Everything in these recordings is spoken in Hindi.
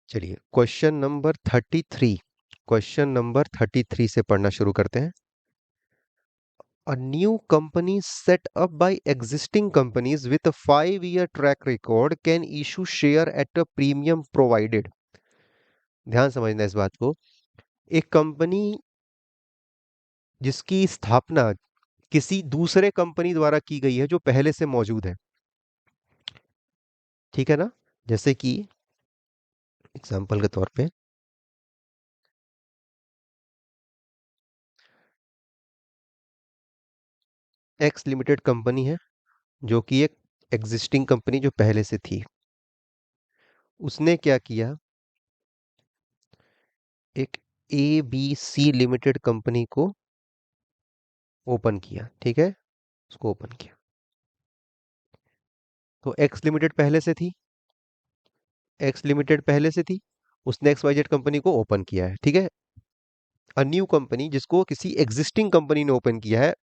चलिए क्वेश्चन नंबर 33 से पढ़ना शुरू करते हैं। A new company set up by existing companies with a 5-year track record can issue share at a premium provided। ध्यान समझना इस बात को। एक कंपनी जिसकी स्थापना किसी दूसरे कंपनी द्वारा की गई है जो पहले से मौजूद है, ठीक है ना। जैसे कि एग्जांपल के तौर पे एक्स लिमिटेड कंपनी है जो कि एक एग्जिस्टिंग कंपनी जो पहले से थी। उसने क्या किया, एक A B C limited company को ओपन किया, ठीक है। उसको ओपन किया तो एक्स लिमिटेड पहले से थी। उसने एक्स वाई जेड कंपनी को ओपन किया है, ठीक है। अ न्यू कंपनी जिसको किसी एग्जिस्टिंग कंपनी ने ओपन किया है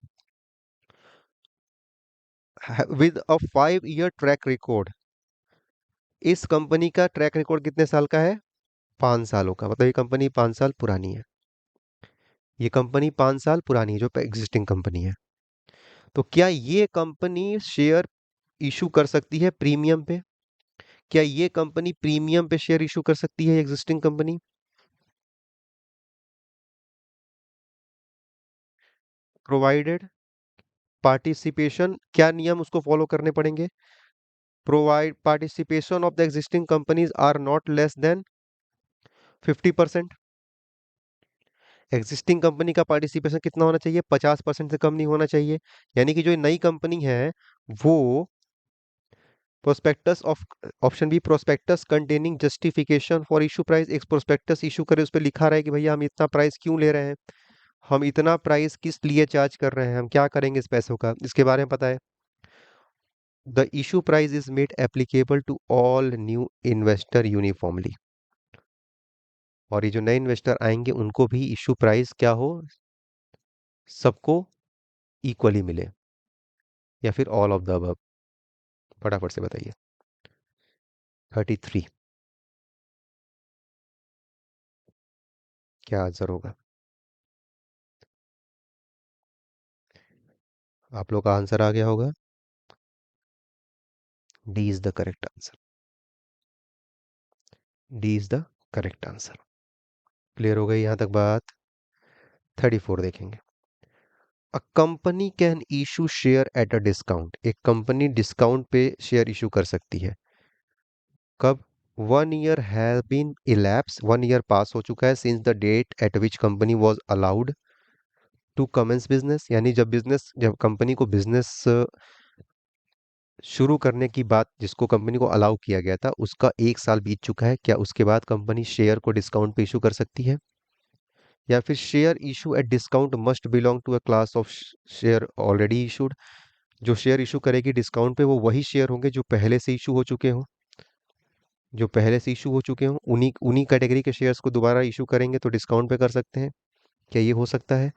with a 5-year track record. इस कंपनी का ट्रैक रिकॉर्ड कितने साल का है? 5 सालों का। मतलब ये कंपनी 5 साल पुरानी है। ये कंपनी 5 साल पुरानी है जो एग्जिस्टिंग कंपनी है। तो क्या ये कंपनी शेयर इशू कर सकती है प्रीमियम पे? क्या ये कंपनी प्रीमियम पे शेयर इशू कर सकती है एग्जिस्टिंग कंपनी? प्रोवाइडेड पार्टिसिपेशन, क्या नियम उसको फॉलो करने पड़ेंगे? Provide participation of the existing companies are not less than 50%। Existing company का पार्टिसिपेशन कितना होना चाहिए? 50% से कम नहीं होना चाहिए। यानी कि जो ये नई कंपनी है वो prospectus of option B prospectus containing justification for issue price. एक प्रोस्पेक्टस इशू करे, उस पर लिखा रहा है कि भैया हम इतना प्राइस क्यों ले रहे हैं, हम इतना प्राइस किस लिए चार्ज कर रहे हैं, हम क्या करेंगे इस पैसों का, इसके बारे में पता है। The issue price is made applicable to all new investor uniformly. और ये जो नए इन्वेस्टर आएंगे उनको भी इशू प्राइस क्या हो, सबको इक्वली मिले, या फिर ऑल ऑफ द अबव। फटाफट से बताइए। 33 क्या आंसर होगा? आप लोग का आंसर आ गया होगा। D is the correct answer. D is the correct answer. Clear हो गई यहां तक बात? 34 देखेंगे। A company can issue share at a discount. एक कंपनी डिस्काउंट पे शेयर इशू कर सकती है। कब? 1 year has been elapse, 1 year pass हो चुका है since the date at which company was allowed to commence business. यानी जब कंपनी को बिजनेस शुरू करने की बात, जिसको कंपनी को अलाउ किया गया था, उसका 1 साल बीत चुका है, क्या उसके बाद कंपनी शेयर को डिस्काउंट पे इशू कर सकती है? या फिर share issue at discount must belong to a class of share already issued. जो शेयर इशू करेगी डिस्काउंट पे वो वही शेयर होंगे जो पहले से इशू हो चुके हों। जो पहले से इशू हो चुके हों उन्हीं उन्हीं कैटेगरी के शेयर्स को दोबारा इशू करेंगे तो डिस्काउंट पे कर सकते हैं। क्या ये हो सकता है?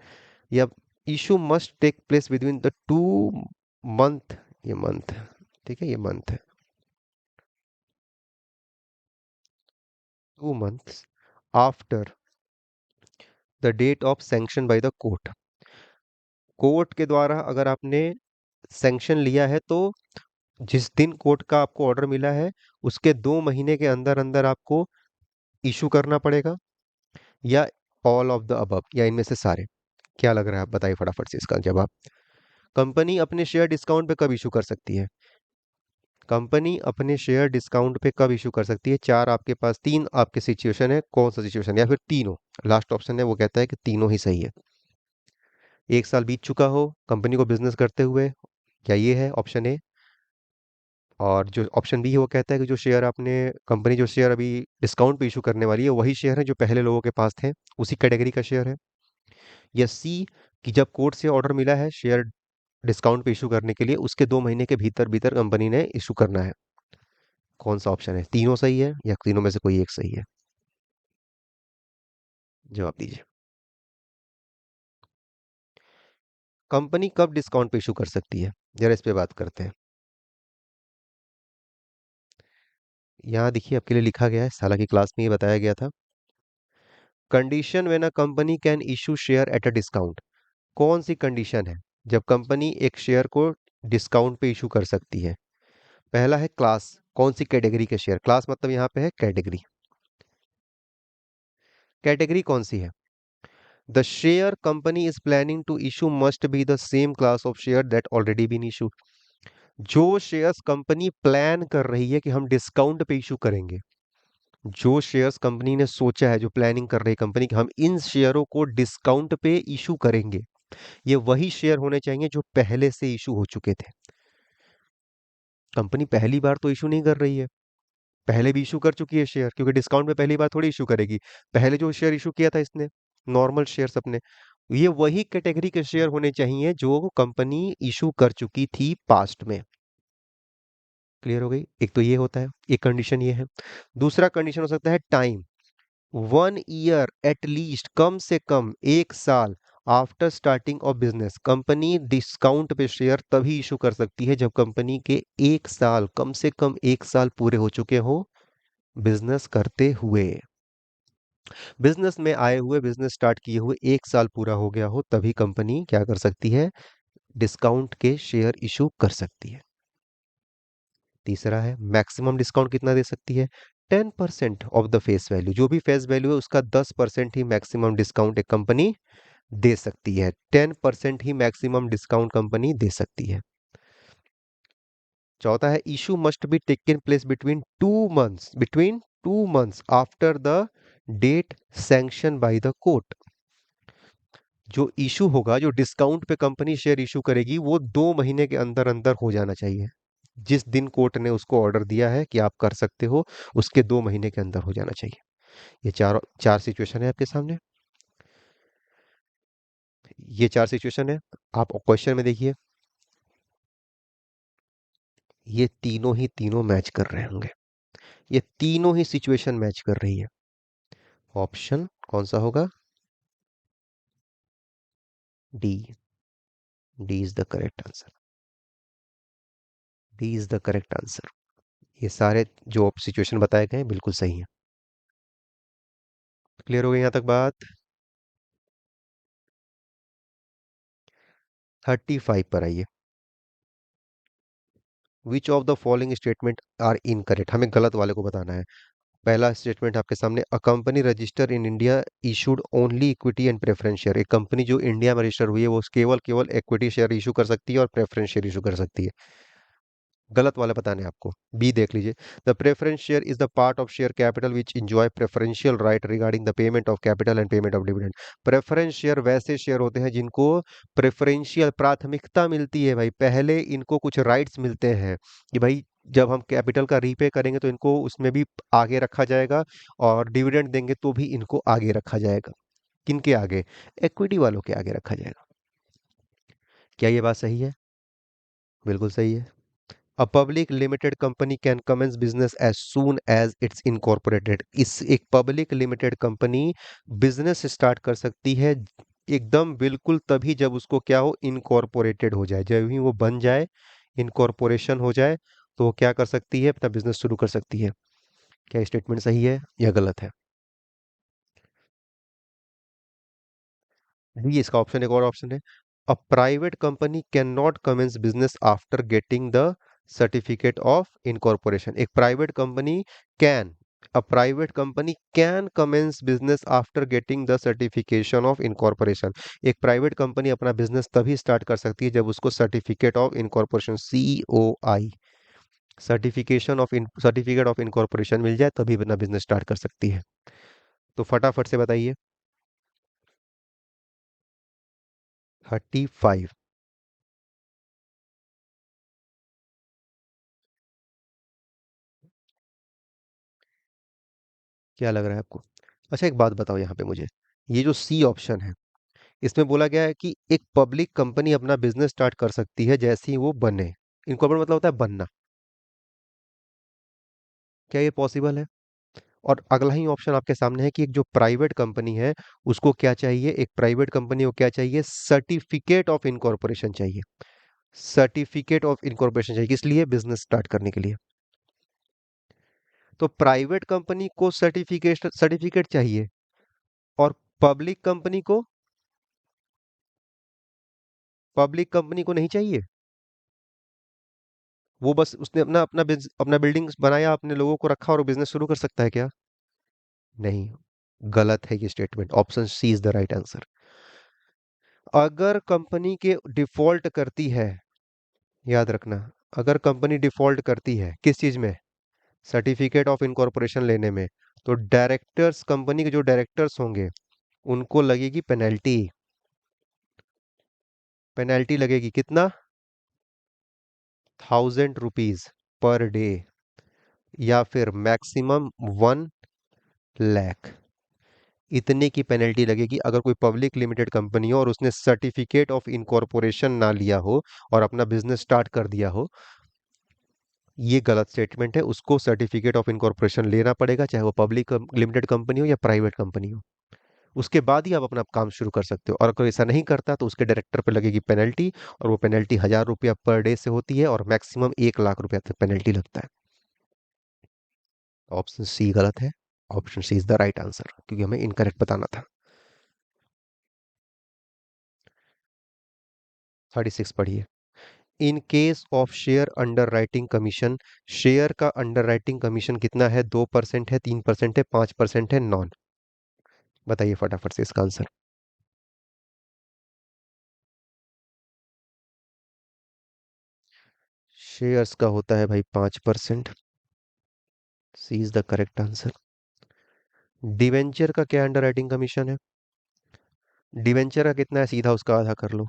या issue must take place within the 2 month. ये मंथ, ठीक है, ये मंथ है। 2 months after the date of sanction by the court. Court के द्वारा अगर आपने सैंक्शन लिया है तो जिस दिन कोर्ट का आपको ऑर्डर मिला है उसके 2 महीने के अंदर अंदर आपको इशू करना पड़ेगा, या ऑल ऑफ द अबव, या इनमें से सारे। क्या लग रहा है, आप बताइए फटाफट से इसका जवाब। कंपनी अपने शेयर डिस्काउंट पे कब इशू कर सकती है? कंपनी अपने शेयर डिस्काउंट पे कब इशू कर सकती है? चार आपके पास, तीन आपके सिचुएशन है, कौन सा सिचुएशन, या फिर तीनों। लास्ट ऑप्शन है वो कहता है कि तीनों ही सही है। 1 साल बीत चुका हो कंपनी को बिजनेस करते हुए, क्या ये है ऑप्शन ए। और जो ऑप्शन बी है वो कहता है कि जो शेयर आपने, कंपनी जो शेयर अभी डिस्काउंट पे इशू करने वाली है वही शेयर है जो पहले लोगों के पास थे, उसी कैटेगरी का शेयर है। या सी, कि जब कोर्ट से ऑर्डर मिला है शेयर डिस्काउंट पे इशू करने के लिए उसके 2 महीने के भीतर भीतर कंपनी ने इशू करना है। कौन सा ऑप्शन है? तीनों सही है या तीनों में से कोई एक सही है? जवाब दीजिए। कंपनी कब डिस्काउंट पे इशू कर सकती है, जरा इस पे बात करते हैं। यहाँ देखिए आपके लिए लिखा गया है, हालांकि क्लास में ये बताया गया था। Condition when a company can issue share at a discount. कौन सी कंडीशन है जब कंपनी एक शेयर को डिस्काउंट पे इशू कर सकती है? पहला है क्लास, कौन सी कैटेगरी के शेयर, क्लास मतलब यहाँ पे है कैटेगरी। कैटेगरी कौन सी है? The share company is planning to issue must be the same class of share that already been issue. जो शेयर्स कंपनी प्लान कर रही है कि हम डिस्काउंट पे इशू करेंगे, जो शेयर्स कंपनी ने सोचा है, जो प्लानिंग कर रही है कंपनी कि हम इन शेयरों को डिस्काउंट पे इशू करेंगे, ये वही शेयर होने चाहिए जो पहले से इशू हो चुके थे। कंपनी पहली बार तो इशू नहीं कर रही है, पहले भी इशू कर चुकी है शेयर, क्योंकि डिस्काउंट में पहली बार थोड़ी इशू करेगी। पहले जो शेयर इशू किया था इसने, नॉर्मल शेयर्स अपने, ये वही कैटेगरी के शेयर होने चाहिए जो कंपनी इशू कर चुकी थी पास्ट में। क्लियर हो गई? एक तो ये होता है, एक कंडीशन ये है। दूसरा कंडीशन हो सकता है टाइम। 1 ईयर एट लीस्ट, कम से कम 1 साल after starting of business, company discount पे शेयर तभी इशू कर सकती है जब कंपनी के 1 साल, कम से कम 1 साल पूरे हो चुके हो बिजनेस करते हुए। बिजनेस में आए हुए, बिजनेस स्टार्ट किए हुए 1 साल पूरा हो गया हो, तभी कंपनी क्या कर सकती है? डिस्काउंट के शेयर इशू कर सकती है। तीसरा है मैक्सिमम डिस्काउंट कितना दे सकती है? 10% ऑफ द फेस वैल्यू, जो भी फेस वैल्यू है उसका 10% ही मैक्सिमम डिस्काउंट एक कंपनी दे सकती है। 10% ही मैक्सिमम डिस्काउंट कंपनी दे सकती है। चौथा है issue must be taken place between 2 months after the date sanction by the court. जो इशू होगा, जो डिस्काउंट पे कंपनी शेयर इशू करेगी, वो 2 महीने के अंदर अंदर हो जाना चाहिए। जिस दिन कोर्ट ने उसको ऑर्डर दिया है कि आप कर सकते हो, उसके 2 महीने के अंदर हो जाना चाहिए। ये चार चार सिचुएशन है आपके सामने। ये चार सिचुएशन है। आप क्वेश्चन में देखिए, ये तीनों ही तीनों मैच कर रहे होंगे, ये तीनों ही सिचुएशन मैच कर रही है। ऑप्शन कौन सा होगा? D. D is the correct answer. D is the correct answer. ये सारे जो सिचुएशन बताए गए हैं बिल्कुल सही है। क्लियर हो गई यहाँ तक बात? 35 पर आइए। Which of the following statement are incorrect, हमें गलत वाले को बताना है। पहला स्टेटमेंट आपके सामने, a company register in India issued only equity and preference share. एक कंपनी जो इंडिया में रजिस्टर हुई है वो केवल केवल इक्विटी शेयर इशू कर सकती है और प्रेफरेंस शेयर इशू कर सकती है। गलत वाला बताने हैं आपको, बी देख लीजिए। The preference share is the part of share capital which enjoy preferential right regarding the payment of capital and payment of dividend. Preference share वैसे शेयर होते हैं जिनको प्रेफरेंशियल प्राथमिकता मिलती है भाई, पहले इनको कुछ राइट्स मिलते हैं कि भाई जब हम कैपिटल का रीपे करेंगे तो इनको उसमें भी आगे रखा जाएगा, और डिविडेंड देंगे तो भी इनको आगे रखा जाएगा। किनके आगे? इक्विटी वालों के आगे रखा जाएगा। क्या ये बात सही है? बिल्कुल सही है। A public limited company can commence business as soon as it's incorporated। इस एक public limited company business start कर सकती है एकदम बिल्कुल तभी जब उसको क्या हो? इनकॉर्पोरेटेड हो जाए, जब ही वो बन जाए, इनकॉर्पोरेशन हो जाए, तो वो क्या कर सकती है? अपना बिजनेस शुरू कर सकती है। क्या स्टेटमेंट सही है या गलत है? डी इसका ऑप्शन, एक और ऑप्शन है, a private company can not commence business after getting the certificate of incorporation. एक private company can, a private company can commence business after getting the certification of incorporation. एक प्राइवेट कंपनी अपना बिजनेस तभी स्टार्ट कर सकती है जब उसको certificate of incorporation, COI, certificate of incorporation मिल जाए, तभी अपना बिजनेस स्टार्ट कर सकती है। तो फटाफट से बताइए। 35। क्या लग रहा है आपको? अच्छा एक बात बताओ यहाँ पे मुझे, ये जो सी ऑप्शन है, इसमें बोला गया है कि एक पब्लिक कंपनी अपना बिजनेस स्टार्ट कर सकती है जैसे ही वो बने। इनकॉर्पोरेट मतलब होता है बनना। क्या ये पॉसिबल है? और अगला ही ऑप्शन आपके सामने है कि एक जो प्राइवेट कंपनी है उसको क्या चाहिए? एक प्राइवेट कंपनी को क्या चाहिए? सर्टिफिकेट ऑफ इनकॉर्पोरेशन चाहिए। सर्टिफिकेट ऑफ इनकॉर्पोरेशन चाहिए किस लिए? बिजनेस स्टार्ट करने के लिए। तो प्राइवेट कंपनी को सर्टिफिकेट सर्टिफिकेट चाहिए, और पब्लिक कंपनी को पब्लिक कंपनी को नहीं चाहिए। वो बस उसने अपना अपना अपना बिल्डिंग बनाया, अपने लोगों को रखा और वो बिजनेस शुरू कर सकता है क्या? नहीं, गलत है ये statement. Option C is the right answer. अगर कंपनी के डिफॉल्ट करती है, याद रखना, अगर कंपनी डिफॉल्ट करती है किस चीज में, सर्टिफिकेट ऑफ इनकॉर्पोरेशन लेने में, तो डायरेक्टर्स, कंपनी के जो डायरेक्टर्स होंगे, उनको लगेगी पेनल्टी। पेनल्टी लगेगी कितना? 1000 रुपीज पर डे, या फिर मैक्सिमम 1 लाख। इतने की पेनल्टी लगेगी अगर कोई पब्लिक लिमिटेड कंपनी हो और उसने सर्टिफिकेट ऑफ इनकॉर्पोरेशन ना लिया हो और अपना बिजनेस स्टार्ट कर दिया हो। ये गलत स्टेटमेंट है, उसको सर्टिफिकेट ऑफ इनकॉर्पोरेशन लेना पड़ेगा, चाहे वो पब्लिक लिमिटेड कंपनी हो या प्राइवेट कंपनी हो। उसके बाद ही आप अपना काम शुरू कर सकते हो, और अगर ऐसा नहीं करता तो उसके डायरेक्टर पे लगेगी पेनल्टी, और वो पेनल्टी 1000 रुपया पर डे से होती है और मैक्सिमम 1 लाख रुपया तक पेनल्टी लगता है। ऑप्शन सी गलत है। Option C is the right answer, क्योंकि हमें इनकरेक्ट बताना था। 36 पढ़िए। In case of share underwriting commission, share का अंडर राइटिंग कमीशन कितना है? 2% है, 3% है, 5% है, नॉन? बताइए फटाफट से इसका आंसर। शेयर्स का होता है भाई 5%। C is the correct answer. Debenture का क्या अंडर राइटिंग कमीशन है? डिवेंचर का कितना है? सीधा उसका आधा कर लो।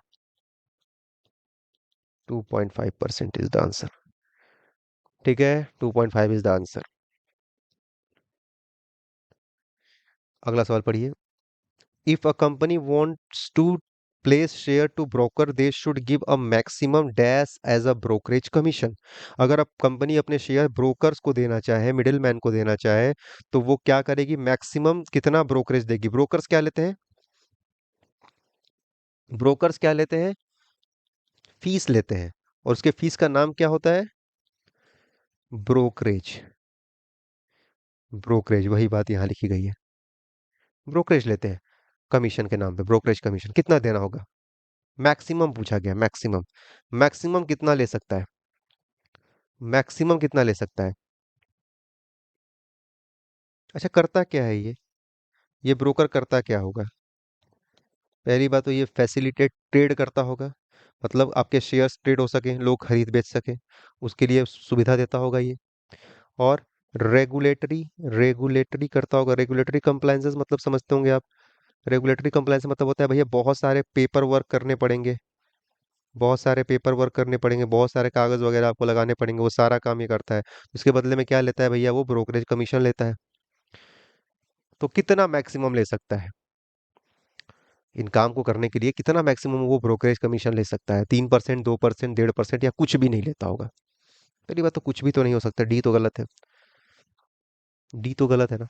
2.5% इज द आंसर। ठीक है, 2.5 इज द आंसर। अगला सवाल पढ़िए। If a company wants to place share to broker, they should give a maximum dash as a brokerage commission. अगर अब कंपनी अपने शेयर ब्रोकर्स को देना चाहे, मिडिल मैन को देना चाहे, तो वो क्या करेगी? मैक्सिमम कितना ब्रोकरेज देगी? ब्रोकर्स क्या लेते हैं? ब्रोकर्स क्या लेते हैं? फीस लेते हैं। और उसके फीस का नाम क्या होता है? ब्रोकरेज। ब्रोकरेज, वही बात यहाँ लिखी गई है। ब्रोकरेज लेते हैं कमीशन के नाम पे। ब्रोकरेज कमीशन कितना देना होगा? मैक्सिमम पूछा गया, मैक्सिमम। मैक्सिमम कितना ले सकता है? मैक्सिमम कितना ले सकता है? अच्छा, करता क्या है ये ब्रोकर करता क्या होगा? पहली बात तो ये फैसिलिटेट ट्रेड करता होगा, मतलब आपके शेयर्स ट्रेड हो सके, लोग खरीद बेच सके, उसके लिए सुविधा देता होगा ये। और रेगुलेटरी रेगुलेटरी करता होगा। रेगुलेटरी कंप्लायंसेस मतलब समझते होंगे आप। रेगुलेटरी कंप्लायंस मतलब होता है भैया बहुत सारे पेपर वर्क करने पड़ेंगे, बहुत सारे पेपर वर्क करने पड़ेंगे, बहुत सारे कागज वगैरह आपको लगाने पड़ेंगे, वो सारा काम ये करता है। उसके बदले में क्या लेता है भैया? वो ब्रोकरेज कमीशन लेता है। तो कितना मैक्सिमम ले सकता है इन काम को करने के लिए? कितना मैक्सिमम वो ब्रोकरेज कमीशन ले सकता है? 3%, 2%, 1.5%, या कुछ भी नहीं लेता होगा? पहली बात तो कुछ भी तो नहीं हो सकता, डी तो गलत है। डी तो गलत है ना।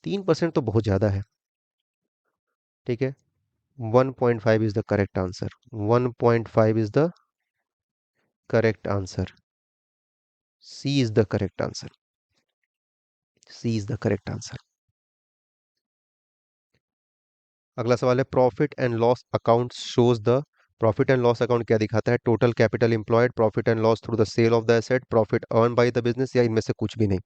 3% तो बहुत ज्यादा है। ठीक है, 1.5 is the correct answer. 1.5 is the correct answer. C is the correct answer. C is the correct answer. अगला सवाल है, profit and loss account shows the. Profit and loss account क्या दिखाता है? Total capital employed, profit and loss through the sale of the asset, profit earn by the business, या इनमें से कुछ भी नहीं?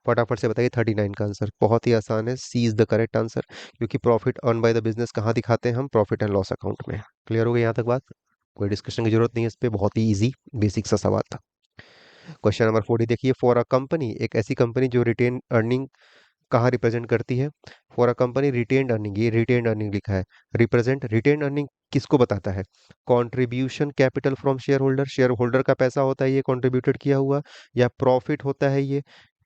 फटाफट से बताइए। 39 का आंसर बहुत ही आसान है, सी इज द करेक्ट आंसर। क्योंकि profit earn by the business कहाँ दिखाते हैं हम? प्रॉफिट एंड लॉस अकाउंट में। क्लियर हो गया यहाँ तक बात? कोई डिस्कशन की जरूरत नहीं है इस पे, बहुत ही इजी बेसिक सा सवाल था। क्वेश्चन नंबर 40 देखिए। फॉर अ कंपनी, एक ऐसी कंपनी जो रिटेन अर्निंग कहाँ रिप्रेजेंट करती है? For a company retain earning, ये रिटेन अर्निंग लिखा है। रिप्रेजेंट, रिटेन अर्निंग किसको बताता है? Contribution capital from shareholder, shareholder का पैसा होता है ये कंट्रीब्यूटेड किया हुआ, या प्रॉफिट होता है ये,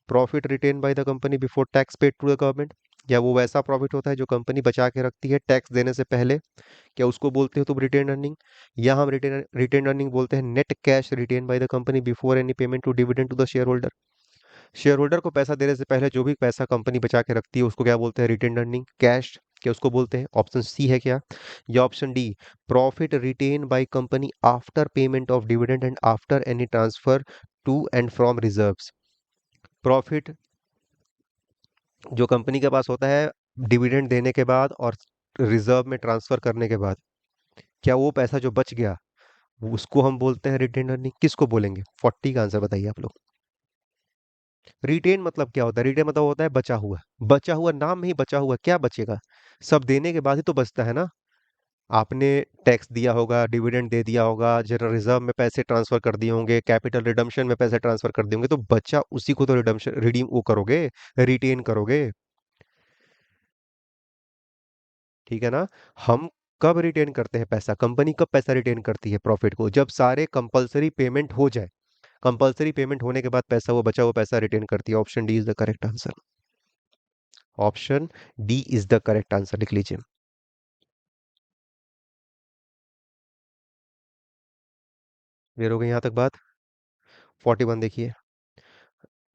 profit retain by the company before tax paid to the government, या वो वैसा प्रॉफिट होता है जो कंपनी बचा के रखती है टैक्स देने से पहले, क्या उसको बोलते हो तुम रिटेन अर्निंग? या हम रिटेन रिटेन अर्निंग बोलते हैं net cash retain by the company before any payment to dividend to the shareholder. Shareholder को पैसा देने से पहले जो भी पैसा कंपनी बचा के रखती है उसको क्या बोलते हैं? रिटेन अर्निंग कैश, क्या उसको बोलते हैं? ऑप्शन सी है क्या, या option D, profit retain by company after payment of dividend and after any transfer to and from reserves? प्रॉफिट जो कंपनी के पास होता है डिविडेंड देने के बाद और रिजर्व में ट्रांसफर करने के बाद, क्या वो पैसा जो बच गया उसको हम बोलते हैं रिटेन अर्निंग? किसको बोलेंगे? 40 का आंसर बताइए आप लोग। रिटेन मतलब क्या होता है? रिटेन मतलब होता है बचा हुआ। बचा हुआ, नाम में ही बचा हुआ, क्या बचेगा? सब देने के बाद ही तो बचता है ना। आपने टैक्स दिया होगा, डिविडेंड दे दिया होगा, जनरल रिजर्व में पैसे ट्रांसफर कर दिए होंगे, कैपिटल रिडम्पशन में पैसे ट्रांसफर कर दिए होंगे, तो बचा उसी को तो रिडम्पशन रिडीम वो करोगे, रिटेन करोगे। ठीक है ना। हम कब रिटेन करते हैं पैसा? कंपनी कब पैसा रिटेन करती है प्रॉफिट को? जब सारे कंपलसरी पेमेंट हो जाए। कंपलसरी पेमेंट होने के बाद पैसा, वो बचा हुआ पैसा रिटेन करती है। Option D is the correct answer. Option D is the correct answer, लिख लीजिए। क्लियर हो गई यहाँ तक बात? 41 देखिए।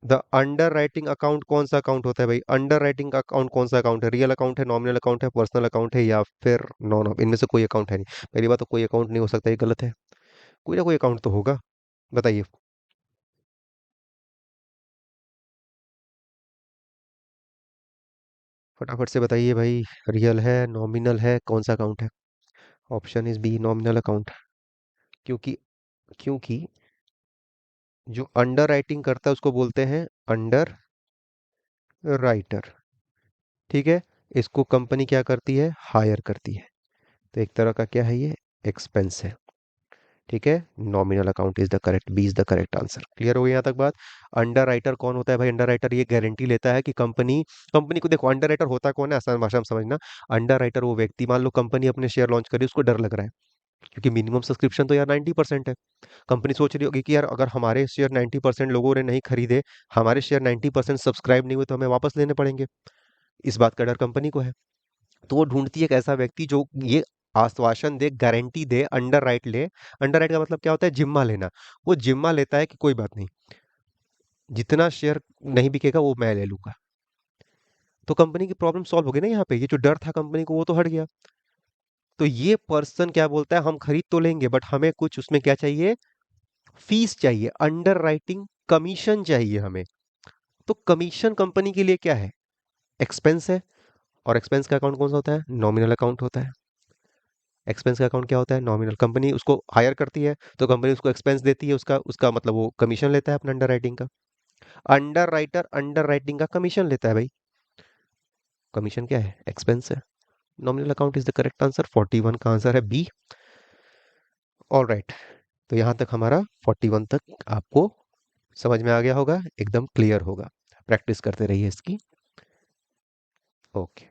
द अंडर राइटिंग अकाउंट कौन सा अकाउंट होता है भाई? अंडर राइटिंग अकाउंट कौन सा अकाउंट है? रियल अकाउंट है, नॉमिनल अकाउंट है, पर्सनल अकाउंट है, या फिर नॉन ऑफ? इनमें से कोई अकाउंट है नहीं। पहली बात तो कोई अकाउंट नहीं हो सकता, ये गलत है। कोई ना कोई अकाउंट तो होगा। बताइए। फटाफट से बताइए भाई। रियल है, नॉमिनल है, कौन सा अकाउंट है? Option is B, nominal account. क्योंकि क्योंकि जो अंडर राइटिंग करता है उसको बोलते हैं अंडर राइटर। ठीक है। इसको कंपनी क्या करती है? हायर करती है। तो एक तरह का क्या है ये? एक्सपेंस है। ठीक है। Nominal account is the correct, B is the correct answer. Clear हो गई यहाँ तक बात? अंडर राइटर कौन होता है भाई? अंडर राइटर ये गारंटी लेता है कि कंपनी, कंपनी को देखो, अंडर राइटर होता कौन है, आसान भाषा में समझना। अंडर राइटर वो व्यक्ति, मान लो कंपनी अपने शेयर लॉन्च करी, उसको डर लग रहा है क्योंकि मिनिमम सब्सक्रिप्शन तो यार 90% है। कंपनी सोच रही होगी कि यार अगर हमारे शेयर 90% लोगों ने नहीं खरीदे, हमारे शेयर 90% सब्सक्राइब नहीं हुए, तो हमें वापस लेने पड़ेंगे। इस बात का डर कंपनी को है। तो वो ढूंढती है एक ऐसा व्यक्ति जो ये आश्वासन दे, गारंटी दे, अंडर राइट ले। अंडर राइट का मतलब क्या होता है? जिम्मा लेना। वो जिम्मा लेता है कि कोई बात नहीं, जितना शेयर नहीं बिकेगा वो मैं ले लूंगा। तो कंपनी की प्रॉब्लम सॉल्व हो गई ना यहाँ पे। ये जो डर था कंपनी को वो तो हट गया। तो ये पर्सन क्या बोलता है? हम खरीद तो लेंगे बट हमें कुछ उसमें क्या चाहिए? फीस चाहिए, अंडर राइटिंग कमीशन चाहिए हमें। तो कमीशन कंपनी के लिए क्या है? एक्सपेंस है। और एक्सपेंस का अकाउंट कौन सा होता है? नॉमिनल अकाउंट होता है। एक्सपेंस का अकाउंट क्या होता है? नॉमिनल। कंपनी उसको हायर करती है तो कंपनी उसको एक्सपेंस देती है, उसका उसका मतलब वो कमीशन लेता है अपना अंडर राइटिंग का। अंडर राइटर अंडर राइटिंग का कमीशन लेता है भाई। कमीशन क्या है? एक्सपेंस है। Nominal account is the correct answer. 41 का आंसर है बी। All right. तो यहाँ तक हमारा 41 तक आपको समझ में आ गया होगा, एकदम क्लियर होगा। प्रैक्टिस करते रहिए इसकी। ओके।